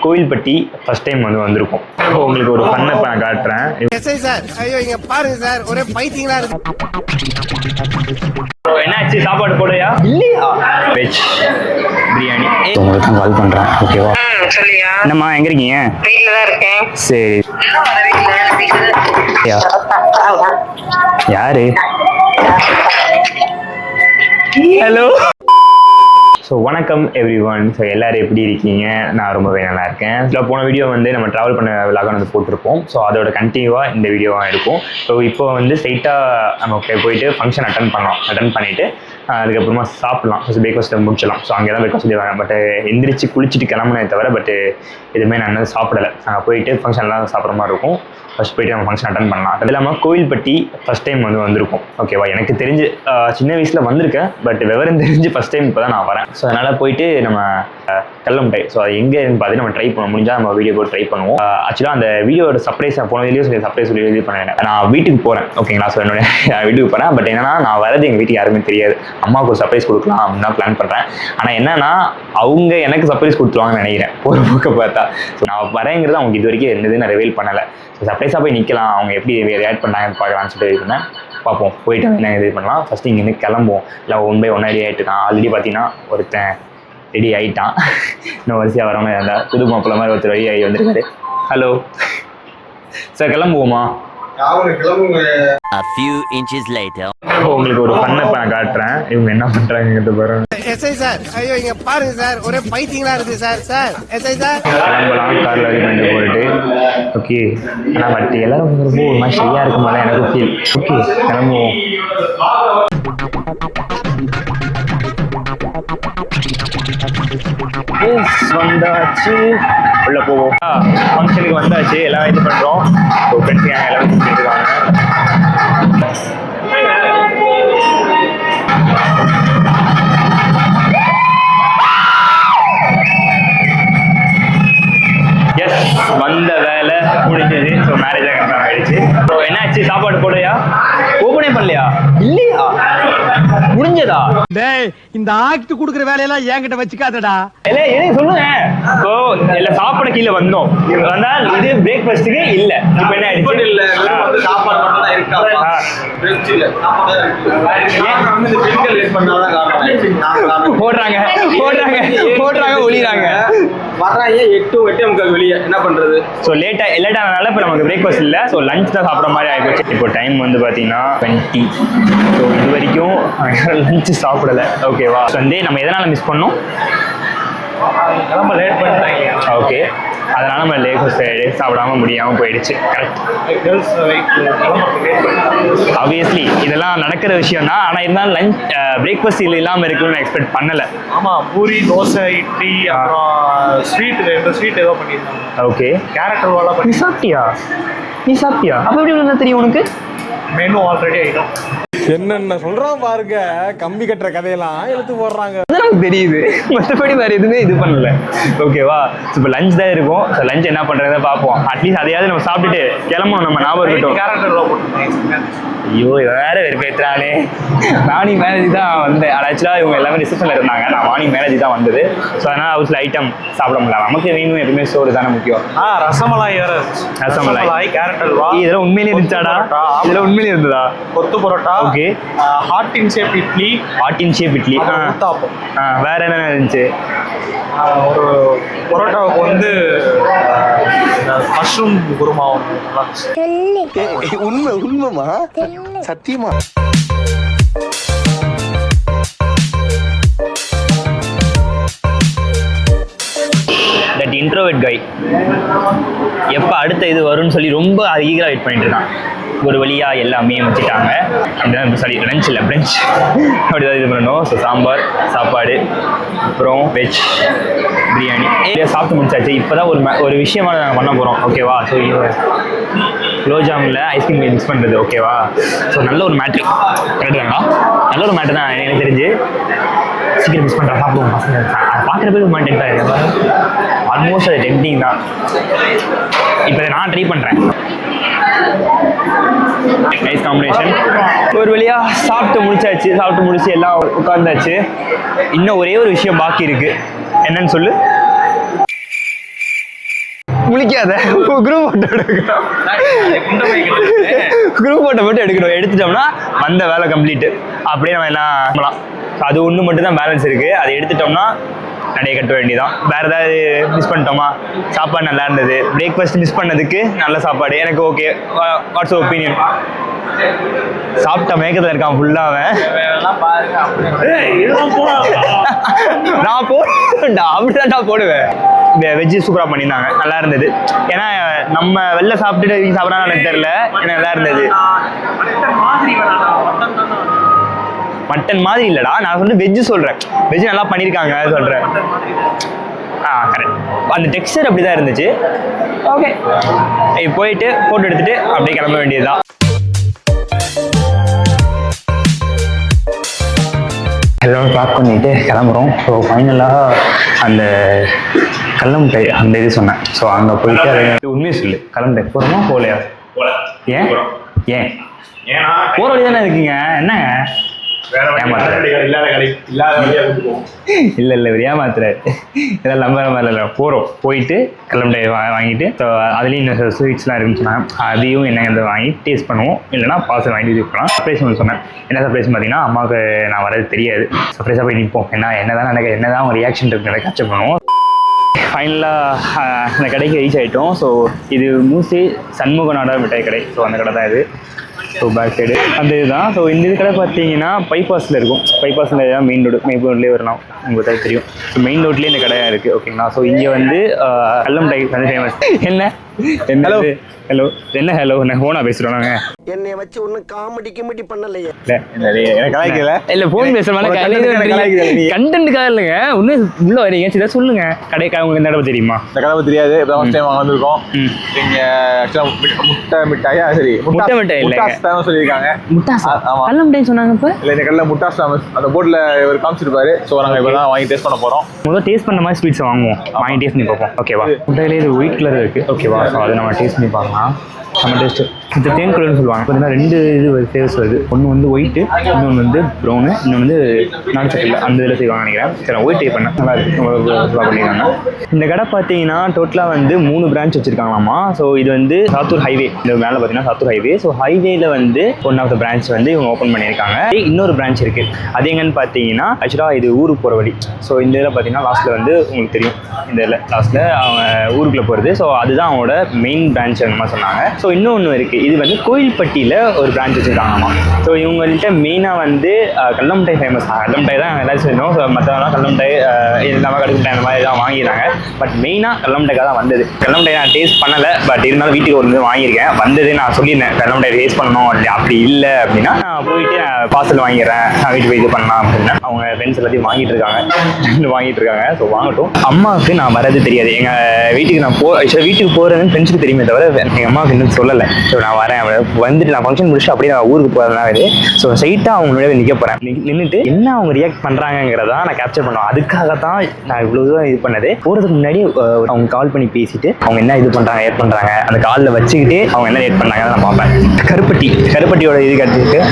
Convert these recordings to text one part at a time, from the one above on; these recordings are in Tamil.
கோவில்பட்டி ஃபர்ஸ்ட் டைம் வந்திருக்கோம். உங்களுக்கு ஒரு ஃபன்னை நான் காட்டுறேன். சார் ஐயோ இங்க பாருங்க சார், ஒரே பைத்தியங்களா இருக்கு. என்னாச்சு, சாப்பாடு போடையா? இல்லையா? வெஜ் பிரியாணி உங்களுக்கு தான் கால் பண்றேன். ஓகேவா? சொல்லியா? என்னம்மா எங்க இருக்கீங்க? வீட்ல தான் இருக்கேன். சரி. யாரு? ஹலோ. ஸோ வணக்கம் எவ்ரி ஒன். ஸோ எல்லோரும் எப்படி இருக்கீங்க? நான் ரொம்பவே நல்லா இருக்கேன். ஸோ போன வீடியோ நம்ம ட்ராவல் பண்ண விலாக போட்டிருப்போம். ஸோ அதோட கண்டினியூவாக இந்த வீடியோவாக இருக்கும். ஸோ இப்போ ஸ்ட்ரைட்டாக நம்ம போயிட்டு ஃபங்க்ஷன் அட்டன் பண்ணிவிட்டு அதுக்கப்புறமா சாப்பிட்லாம். ஸோ பிரேக்ஃபாஸ்ட்டை முடிச்சிடலாம். ஸோ அங்கே தான் பிரேக்ஃபாஸ்ட் செய்வாங்க. பட் எந்திரிச்சு குளிச்சுட்டு கிளம்புனே தவிர எதுவுமே நான் சாப்பிடலை. அங்கே போயிட்டு ஃபங்க்ஷன்லாம் சாப்பிட்ற மாதிரி இருக்கும். ஃபஸ்ட் போய்ட்டு நம்ம ஃபங்க்ஷன் அட்டன் பண்ணலாம். அது இல்லாமல் கோவில்பட்டி ஃபஸ்ட் டைம் வந்திருக்கோம். ஓகேவா? எனக்கு தெரிஞ்சு சின்ன வயசில் வந்திருக்கேன். பட் விவரம் தெரிஞ்சு ஃபஸ்ட் டைம் இப்போ தான் நான் வரேன். ஸோ அதனால் போயிட்டு நம்ம கிளம்பிட்டை. ஸோ அது எங்கே பார்த்து நம்ம ட்ரை பண்ண முடிஞ்சால் நம்ம வீடியோ போட்டு ட்ரை பண்ணுவோம். ஆக்சுவலாக அந்த வீடியோட சர்ப்ரைஸ் போன வீடியோ சர்ப்ரைஸ் இது பண்ணேன். நான் வீட்டுக்கு போகிறேன். ஓகேங்களா? ஸோ என்னோட வீட்டுக்கு போகிறேன். பட் என்னன்னா நான் வரது எங்கள் வீட்டுக்கு யாருமே தெரியாது. அம்மாவுக்கு ஒரு சர்ப்ரைஸ் கொடுக்கலாம் அப்படின்னு தான் பிளான் பண்ணுறேன். ஆனால் என்னன்னா அவங்க எனக்கு சர்ப்ரைஸ் கொடுத்துருவாங்கன்னு நினைக்கிறேன் ஒரு புக்கை பார்த்தா. ஸோ நான் வரேங்கிறது அவங்களுக்கு இது வரைக்கும் என்னது நான் ரிவீல் பண்ணலை. ஸோ சர்ப்ரைஸாக போய் நிற்கலாம், அவங்க எப்படி ரியாக்ட் பண்ணாங்கன்னு பார்க்கலான்னு சொல்லிட்டு இருந்தேன். பார்ப்போம், போயிட்டு என்ன இது பண்ணலாம். ஃபஸ்ட்டு இங்கேருந்து கிளம்புவோம். இல்லை ஒன் பை ஒன் ரெடி ஆகிட்டு தான். ஆல்ரெடி பார்த்தீங்கன்னா ஒருத்தன் ரெடி ஆகிட்டான். இன்னும் வரிசையாக வரவங்க இருந்தால் புது மாப்பிள்ள மாதிரி ஒருத்தர் ரெடி ஆகி வந்திருக்காரு. ஹலோ சார், கிளம்புவோமா? A few inches later. உங்களுக்கு ஒரு ஃபன்னை நான் காட்டுறேன். இவங்க என்ன பண்றாங்க பாருங்க. எஸ்ஐ சார் ஐயோ இங்க பாருங்க சார், ஒரே பைத்தியங்களா இருக்கு சார். சார் எஸ்ஐ சார் கிளம்பலாம். கார்ல ரெடி போயிட்டு ஓகே. ஆனால் பட் எல்லாரும் ரொம்ப ஒரு மாதிரி சரியா இருக்கும் போல எனக்கு ஃபீல். ஓகே கிளம்புவோம். வந்தாச்சு, உள்ள போவோம். ஃபங்க்ஷனுக்கு வந்தாச்சு, எல்லாம் இது பண்றோம். ஃப்ரெண்ட்ஸ் எல்லாரும் கூப்பிட்டுருக்காங்க. எஸ், வந்த வேலை முடிஞ்சது. ஸோ மேரேஜ் கன்ஃபார்ம் ஆயிடுச்சு. ஸோ என்னாச்சு, சாப்பாடு போடையா? ஓப்பனே பண்ணலையா? இல்லையா? முடிஞ்சதா? டேய், இந்த ஆக்ட் குடுக்குற வேலையெல்லாம் என்கிட்ட வச்சுக்காதடா. இல்ல என்ன சொல்லுங்க. ஸோ எல்லாம் சாப்பிட கீழே வந்தோம். வந்தால் இது பிரேக்ஃபாஸ்ட்டுக்கு இல்ல. இப்போ என்ன ஆயிடுச்சு? இல்ல சாப்பாடு மட்டும் தான் இருக்கா? போடுறாங்க ஒளிறாங்க. வர்றாங்க 8 வெளியே என்ன பண்றது? ஸோ லேட்டானால இப்போ நமக்கு பிரேக்ஃபாஸ்ட் இல்லை. ஸோ லஞ்ச் தான் சாப்பிட்ற மாதிரி ஆகிப்போச்சு. இப்போ டைம் பார்த்தீங்கன்னா 20. ஸோ இது வரைக்கும் லஞ்சு சாப்பிடலை. ஓகேவா? ஸோ நம்ம எதனால் மிஸ் பண்ணோம்? ரொம்ப லேட் பண்ணிட்டாங்க. ஓகே, அதனால நம்ம லேட் சாப்பிடாம முடியாமல் போயிடுச்சு. கரெக்ட். ஆப்வியஸ்லி இதெல்லாம் நடக்கிற விஷயம் தான். ஆனால் இருந்தாலும் லஞ்ச் பிரேக்ஃபாஸ்ட் இல்லாமல் இருக்குன்னு எக்ஸ்பெக்ட் பண்ணலை. ஆமாம், பூரி, தோசை, இட்லி, அப்புறம் ஸ்வீட் ஏதோ பண்ணியிருந்தாங்க. ஓகே, கேரட் அல்வாலாம் பண்ணி. நீ சாப்பிட்டியா? அப்போ எப்படி என்ன தெரியும் உனக்கு? மெனு ஆல்ரெடி ஆகிடும். என்னென்ன சொல்றான் பாருங்க, கம்பி கட்டுற கதையெல்லாம் எடுத்து போடுறாங்க. நமக்கு தெரியுது, மற்றபடி வேற எதுவுமே இது பண்ணல. ஓகேவா? இப்போ லஞ்ச் தான் இருக்கும். ஸோ லஞ்ச் என்ன பண்றதை பார்ப்போம். அட்லீஸ்ட் அதையாவது நம்ம சாப்பிட்டுட்டு கிளம்பணும். நம்ம ஞாபகம் இருக்கட்டும். கேரட் அல்வா போட்டு. ஐயோ வேற பேசுறானே. மார்னிங் மேரேஜ் தான் வந்தேன். ஆக்சுவலாக இவங்க எல்லாமே ரிசப்ஷனில் இருந்தாங்க. நான் மார்னிங் மேரேஜ் தான் வந்தது. ஸோ அதனால் ஒரு சில ஐட்டம் சாப்பிட முடியல. நமக்கு வேணும் எப்பவுமே சோறு தானே முக்கியம். ரசமலாய் வேற. ரசமலாய், கேரட் அல்வா. இதெல்லாம் உண்மையிலே இருந்துச்சாடா? இதெல்லாம் உண்மையிலே இருந்ததா? கொத்து பரோட்டா. ஓகே. ஹாட் இன் ஷேப் இட்லி. ஊத்தாப்பம். வேற என்ன இருந்துச்சு? ஒரு பரோட்டாவுக்கு மஷ்ரூம் குருமா. உண்மைமா சத்தியமா? தட் இன்ட்ரோவர்ட் கை எப்போ அடுத்த இது வரும்னு சொல்லி ரொம்ப ஈகராக வெயிட் பண்ணிட்டு இருக்கான். ஒரு வழியாக எல்லாமே வச்சுட்டாங்க. அப்படிதான் சாரி, லஞ்ச் இல்லை பிரெஞ்ச் அப்படிதான் இது பண்ணணும். ஸோ சாம்பார், சாப்பாடு, அப்புறம் வெஜ் பிரியாணி சாப்பிட்டு முடிச்சாச்சு. இப்போ தான் ஒரு விஷயமாக நாங்கள் பண்ண போகிறோம். ஓகேவா? ஸோ குலோப்ஜாமில் ஐஸ்கிரீம் மிக்ஸ் பண்ணுறது. ஓகேவா? ஸோ நல்ல ஒரு மேட்ரு. கரெக்டுங்களா? நல்ல ஒரு மேட்ரு தான் எனக்கு தெரிஞ்சு. சீக்கிரம் மிஸ் பண்ணுறேன். சாப்பிடுவோம் பசங்க. பார்க்குற பேருக்கு மாட்டேன்ட்டாரு. ஆல்மோஸ்ட் அது டெம்டிங் தான். இப்போ நான் ட்ரை பண்ணுறேன். Nice combination. ஒரு வழியா சாப்பிட்டு முடிச்சு எல்லாம் உட்காந்தாச்சு. இன்னும் ஒரே ஒரு விஷயம் பாக்கி இருக்கு. என்னன்னு சொல்லு. முழிக்காத குரூப் போட்டோ எடுக்கணும். குரூப் போட்டோ மட்டும் எடுக்கணும். எடுத்துட்டோம்னா வந்த வேலை கம்ப்ளீட்டு. அப்படியே நம்ம எல்லாம் பண்ணலாம். அது ஒன்று மட்டும் தான் பேலன்ஸ் இருக்குது. அதை எடுத்துட்டோம்னா நிறைய கட்ட வேண்டியதான். வேறு ஏதாவது மிஸ் பண்ணிட்டோமா? சாப்பாடு நல்லா இருந்தது. பிரேக்ஃபாஸ்ட் மிஸ் பண்ணதுக்கு நல்ல சாப்பாடு எனக்கு ஓகே. Watts opinion? சாப்பிட்ட மயக்கத்தில் இருக்கான் ஃபுல்லாக அவன். நான் போடுவேன்டா, அப்படிதான்டா போடுவேன். வெஜ்ஜு சூப்பராக பண்ணியிருந்தாங்க, நல்லா இருந்தது. ஏன்னா நம்ம வெளில சாப்பிட்டுட்டு வீட்டு சாப்பிட்றான்னு எனக்கு தெரியல, எனக்கு நல்லா இருந்தது. மட்டன் மாதிரி இல்லைடா, நான் வந்து வெஜ்ஜு சொல்கிறேன். வெஜ்ஜு நல்லா பண்ணியிருக்காங்க சொல்கிறேன். கரெக்ட். அந்த டெக்ஸ்சர் அப்படி தான் இருந்துச்சு. ஓகே, போயிட்டு ஃபோட்டோ எடுத்துகிட்டு அப்படியே கிளம்ப வேண்டியதுதான். எல்லோரும் பேக் பண்ணிவிட்டு கிளம்புறோம். ஸோ ஃபைனலாக அந்த கல்லமுட்டை அந்த இது சொன்னேன். ஸோ அங்கே போயிட்டு அதை உண்மையை சொல்லு. கல்லமுட்டை போகிறோமா போகலையா? ஏன் ஏன் போகிற வழி தானே இருக்கீங்க, என்னங்க இல்லை ஏமாத்துற இதெல்லாம் நம்புற மாதிரி இல்லை. போகிறோம், போயிட்டு கல்லமுட்டை வாங்கிட்டு, ஸோ அதுலேயும் இன்னும் ஸ்வீட்ஸ்லாம் இருந்துச்சுன்னா அதையும் என்ன வாங்கி டேஸ்ட் பண்ணுவோம். இல்லைனா பார்சல் வாங்கி யூஸ் பண்ணலாம். சர்ப்ரைஸ் ஒன்று சொன்னேன். என்ன சர்ப்ரைஸ் பார்த்தீங்கன்னா, அம்மாவுக்கு நான் வரது தெரியாது. சர்ப்ரைஸாக போய் நிற்போம். என்னதான் நினைக்க என்னதான் அவங்க ரியாக்ஷன் இருக்குன்னு கேப்சர் பண்ணுவோம். ஃபைனலாக அந்த கடைக்கு ரீச் ஆகிட்டோம். ஸோ இது மூசி சண்முகநாடர் மிட்டாய் கடை. ஸோ அந்த கடை தான் இது. ஸோ பேக் சைடு அந்த இதுதான். ஸோ இந்த இது கடை பார்த்தீங்கன்னா பைபாஸில் இருக்கும். பைபாஸில் தான் மெயின் ரோட்லேயே வரலாம், உங்களுக்கு தெரியும். ஸோ மெயின் ரோட்லேயே இந்த கடையாக இருக்குது. ஓகேங்களா? ஸோ இங்கே வந்து கல்லமுட்டை வந்து ஃபேமஸ். என்ன ஹலோ ஹலோ என்ன ஹலோ நான் ஃபோனாக பேசுகிறோம். நாங்கள் என்னை வச்சு ஒன்றும் காமெடி பண்ணலையே. கலாய்க்கல இல்லை, ஃபோன் பேசுகிறோம். கண்டென்ட்டுக்காக இல்லைங்க, ஒன்றும் உள்ள வரீங்க. சரி சொல்லுங்க. கடைக்காக உங்களுக்கு இந்த கடை தெரியுமா? இந்த கடை தெரியாது. இப்போ ஃபர்ஸ்ட் டைம் வந்திருக்கோம். இங்கே முட்டை மிட்டாயா? சரி, முட்டை மிட்டாய் இல்லை சொல்லியிருக்காங்க. முட்டாஸ் கல்லமுட்டை சொன்னாங்க. இப்போ இல்லை, இந்த கடையில் முட்டாஸ் ஃபேமஸ். அந்த போர்டில் ஒரு காமிச்சிருப்பாரு. ஸோ நாங்கள் இப்போ தான் வாங்கி டேஸ்ட் பண்ண போகிறோம். முதல்ல டேஸ்ட் பண்ண மாதிரி ஸ்வீட்ஸை வாங்குவோம். வாங்கி டேஸ்ட் பண்ணி பார்ப்போம். ஓகேவா? முட்டையிலே இது ஒயிட் கலர் இருக்குது. ஓகேவா? ஸோ அதை நம்ம டேஸ்ட் பண்ணி பார்க்கலாம். நம்ம டேஸ்ட்டு இந்த தேன் கலர்னு சொல்லுவாங்க. பார்த்தீங்கன்னா 2 இது ஃப்ளேவர்ஸ் வருது. ஒன்று வந்து ஒயிட்டு, இன்னொன்று வந்து ப்ரௌனு, இன்னொன்று வந்து நாட்டு சக்கரை. அந்த இதில் செய்வாங்க நினைக்கிறேன். சரி, ஒயிட் டைப் பண்ணேன். நல்லா இருக்குது, பண்ணியிருக்காங்க. இந்த கடை பார்த்தீங்கன்னா டோட்டலாக வந்து 3 பிரான்ச் வச்சுருக்காங்களாமா. ஸோ இது வந்து சாத்தூர் ஹைவே. இந்த மேலே பார்த்தீங்கன்னா சாத்தூர் ஹைவே. ஸோ ஹைவேல வந்து ஒன் ஆஃப் த பிரான்ச் வந்து இவங்க ஓப்பன் பண்ணியிருக்காங்க. இன்னொரு பிரான்ச் இருக்குது. அது எங்கன்னு பார்த்தீங்கன்னா ஆக்சுவலாக இது ஊருக்கு போகிற வழி. ஸோ இந்த இதில் பார்த்தீங்கன்னா லாஸ்ட்டில் வந்து உங்களுக்கு தெரியும், இந்த இதில் லாஸ்ட்டில் அவங்க ஊருக்குள்ளே போகிறது. ஸோ அதுதான் அவங்களோட மெயின் பிரான்ச் அந்த மாதிரி சொன்னாங்க. ஸோ இன்னொன்று இருக்குது. இது வந்து கோயில்பட்டியில் ஒரு பிரான்ச் வச்சுருக்காங்கம்மா. ஸோ இவங்கள்ட்ட மெயினாக வந்து கல்லமுட்டை ஃபேமஸ். கல்லமுட்டை தான் எல்லாரும் சொல்லணும். ஸோ மற்றவங்களாம் கல்லமுட்டை இல்லாமல் கடுக்குட்டை அந்த மாதிரி தான் வாங்கிடுறாங்க. பட் மெயினாக கல்லமுட்டைக்காக தான் வந்தது. கல்லமுட்டை நான் டேஸ்ட் பண்ணலை. பட் இருந்தாலும் வீட்டுக்கு ஒரு வாங்கியிருக்கேன். வந்தது நான் சொல்லியிருந்தேன் கல்லமுட்டை டேஸ்ட் பண்ணணும். அப்படி இல்லை அப்படின்னா நான் போயிட்டு பார்சல் வாங்கிடுறேன், நான் வீட்டுக்கு போய் இது பண்ணலாம் அப்படின்னா அவங்க ஃப்ரெண்ட்ஸ் எல்லாத்தையும் வாங்கிட்டு இருக்காங்க. ஸோ வாங்கட்டும். அம்மாவுக்கு நான் வரது தெரியாது. எங்கள் வீட்டுக்கு நான் வீட்டுக்கு போகிறதுன்னு ஃப்ரெண்ட்ஸுக்கு தெரியுமே தவிர எங்கள் அம்மாவுக்கு இன்னும் சொல்லலை. ஸோ நான் வரேன், வந்துட்டு நான் ஃபங்க்ஷன் முடிச்சுட்டு அப்படியே நான் ஊருக்கு போகிறதுனால இது. ஸோ ஸ்ட்ரைட்டாக அவங்க முன்னாடி நிற்க போகிறேன். நின்றுட்டு என்ன அவங்க ரியாக்ட் பண்ணுறாங்கிறதா நான் கேப்சர் பண்ணுவேன். அதுக்காக தான் நான் இவ்வளோ தூரம் இது பண்ணது. போகிறதுக்கு முன்னாடி அவங்க கால் பண்ணி பேசிட்டு அவங்க என்ன இது பண்ணுறாங்க, ஏட் பண்ணுறாங்க, அந்த காலில் வச்சுக்கிட்டு அவங்க என்ன ஏட் பண்ணாங்க நான் பார்ப்பேன். கருப்பட்டியோட இது கிடச்சிருக்கு.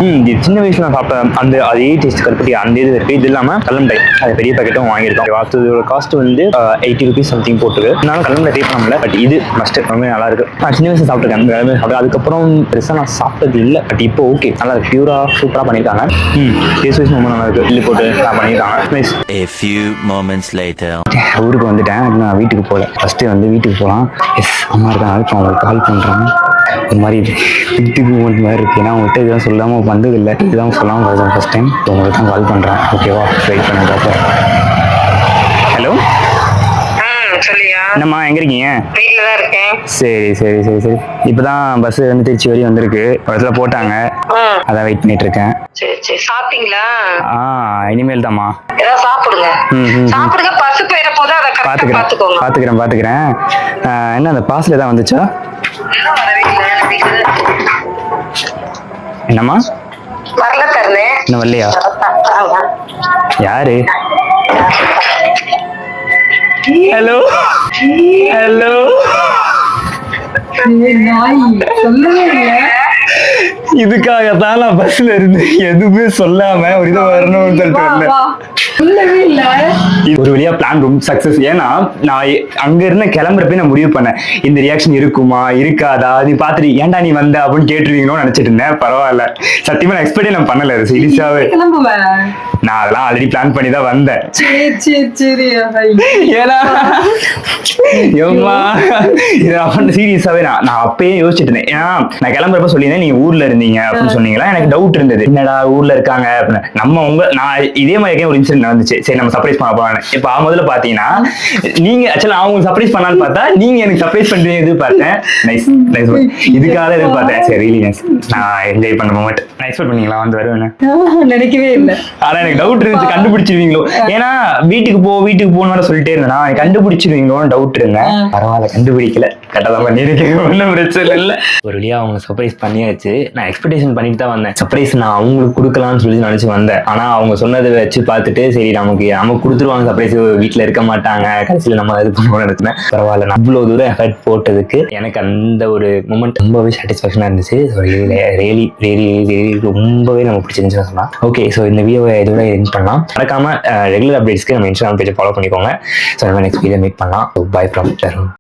இது சின்ன வயசுல நான் சாப்பிட்டேன். அந்த அதே டேஸ்ட் கருப்பட்டி அந்த இது இருக்குது. இது இல்லாமல் கல்லமுட்டை அது பெரிய பேக்கெட்டும் வாங்கியிருக்கோம். இதோட காஸ்ட் வந்து 80 rupees சம்திங் போட்டுருக்கு. நான் கல்லமுட்டை டேஸ்ட் பண்ண முடியல. பட் இது மஸ்ட் ரொம்ப நல்லா இருக்கு. நான் சின்ன வயசுல சாப்பிட்டுருக்கேன். அதுக்கப்புறம் பெருசாக நான் சாப்பிட்டது இல்லை. பட் இப்போ ஓகே, நல்லா பியூராக சூப்பராக பண்ணியிருக்காங்க. டேஸ்ட் வைஸ் ரொம்ப நல்லா இருக்குது. இல்லை போட்டு நான் பண்ணியிருக்காங்க. A few moments later. ஊருக்கு வந்துட்டேன். நான் வீட்டுக்கு போகல. ஃபஸ்ட்டு வந்து வீட்டுக்கு போகலாம். எஸ், அம்மா இருக்காங்க. இப்போ அவங்களுக்கு கால் பண்ணுறாங்க. ஒரு மாதிரி பிக்டிக் மூமெண்ட் மாதிரி இருக்குது. ஏன்னா அவங்கள்ட்ட இதெல்லாம் சொல்லாமல் வந்ததில்லை. இதுதான் சொல்லாமல் வருது ஃபஸ்ட் டைம். உங்களுக்கு தான் கால் பண்ணுறேன். ஓகேவா? வெயிட் பண்ண பார்ப்போம். ஹலோ, சொல்லியா? என்னம்மா எங்கே இருக்கீங்க? வீட்டில் தான் இருக்கேன். சரி. இப்போ தான் பஸ் வந்து திருச்சி வரையும் வந்திருக்கு. இடத்துல போட்டாங்க. அதான் வெயிட் பண்ணிட்டு இருக்கேன். சரி. சாப்பிட்டீங்களா? இனிமேல் தான்மா. ஏதாவது சாப்பிடுங்க. சாப்பிடுங்க. பஸ் போயிட போது அதை பார்த்துக்கிறேன். என்ன அந்த பார்சல் ஏதாவது வந்துச்சா? என்னம்மா வரல தரேன். இன்னும் வரலையா? யாரு? ஹலோ இதுக்காகத்தான் நான் பஸ்ல இருந்து எதுவுமே சொல்லாம ஒரு இதை வரணும்னு சொல்லிட்டு வந்தேன். இல்லவே இல்ல. ஒரு வழியா பிளான் ரொம்ப சக்சஸ். ஏன்னா நான் அங்க இருந்து கிளம்புறப்ப நான் முடிவு பண்ணேன் இந்த ரியாக்ஷன் இருக்குமா இருக்காதா நீ பாத்துட்டு ஏன்டா நீ வந்த அப்படின்னு கேட்டுருவீங்களோன்னு நினைச்சிட்டு இருந்தேன். பரவாயில்ல, சத்தியமா நான் எக்ஸ்பெக்டே நான் பண்ணல சீரியஸாவே. கிளம்புவேன். நான் அதெல்லாம் ஆல்ரெடி பிளான் பண்ணி தான் வந்தேன். சரி ஏன்னா சீரியஸாவே நான் அப்பயே யோசிச்சுட்டு இருந்தேன். ஏன்னா நான் கிளம்புறப்ப சொல்லியிருந்தேன் நீங்க ஊர்ல இருந்தீங்க அப்படின்னு சொன்னீங்களா, எனக்கு டவுட் இருந்தது என்னடா ஊர்ல இருக்காங்க அப்படின்னு. நான் இதே மாதிரி ஒரு இன்சிடென்ட் நடந்துச்சு. சரி நம்ம சர்ப்ரைஸ் பண்ண போறோம். இப்ப முதல்ல பாத்தீங்கன்னா நீங்க ஆக்சுவலா அவங்க சர்ப்ரைஸ் பண்ணலான்னு பார்த்தா நீங்க எனக்கு சர்ப்ரைஸ் பண்றீங்க எதிர்பார்த்தேன். Nice nice. இதுக்காக எதிர்பார்த்தேன். சரி ரியலி நைஸ். நான் என்ஜாய் பண்ண மொமெண்ட். நான் எக்ஸ்பெக்ட் பண்ணீங்களா வந்து வருவேன்னு? நினைக்கவே இல்லை. ஆனா எனக்கு டவுட் இருந்துச்சு கண்டுபிடிச்சிருவீங்களோ. ஏன்னா வீட்டுக்கு போகணும் வேற சொல்லிட்டே இருந்தேன். நான் கண்டுபிடிச்சிருவீங்களோன்னு டவுட் இருந்தேன். பரவாயில்ல, கண்டுபிடிக்கல. கரெக்டாக பண்ணிருக்கேன், ஒன்றும் பிரச்சனை இல்லை. ஒரு வழியா அவங்க சர்ப்ரைஸ் பண்ணியாச்சு. நான் எக்ஸ்பெக்டேஷன் பண்ணிட்டு தான் வந்தேன். சர்ப்ரைஸ் நான் அவங்களுக்கு கொடுக்கலாம்னு சொல்லி நினைச்சு வந்தேன். ஆனா அவங்க சொன்னதை வச்சு பார்த்துட்டு சரி நமக்கு கொடுத்துருவாங்க சர்ப்ரைஸ், வீட்டுல இருக்க மாட்டாங்க, கடைசியில் நம்ம இது பண்ணுவோம்னு நினைச்சேன். பரவாயில்ல, நான் இவ்வளவு தூரம் எஃபர்ட் போட்டதுக்கு எனக்கு அந்த ஒரு மூமெண்ட் ரொம்பவே சாட்டிஸ்ஃபேக்ஷனா இருந்துச்சு. ரொம்பவே நம்ம பிடிச்சிருந்துச்சுன்னு சொன்னா. ஓகே, ஸோ இந்த வீடியோவை இதோட எண்ட் பண்ணலாம். மறக்காம ரெகுலர் அப்டேட்ஸ்க்கு நம்ம இன்ஸ்டாகிராம் பேஜை ஃபாலோ பண்ணிக்கோங்க. ஸோ நம்ம நெக்ஸ்ட் வீடியோ மீட் பண்ணலாம். By from Tarun.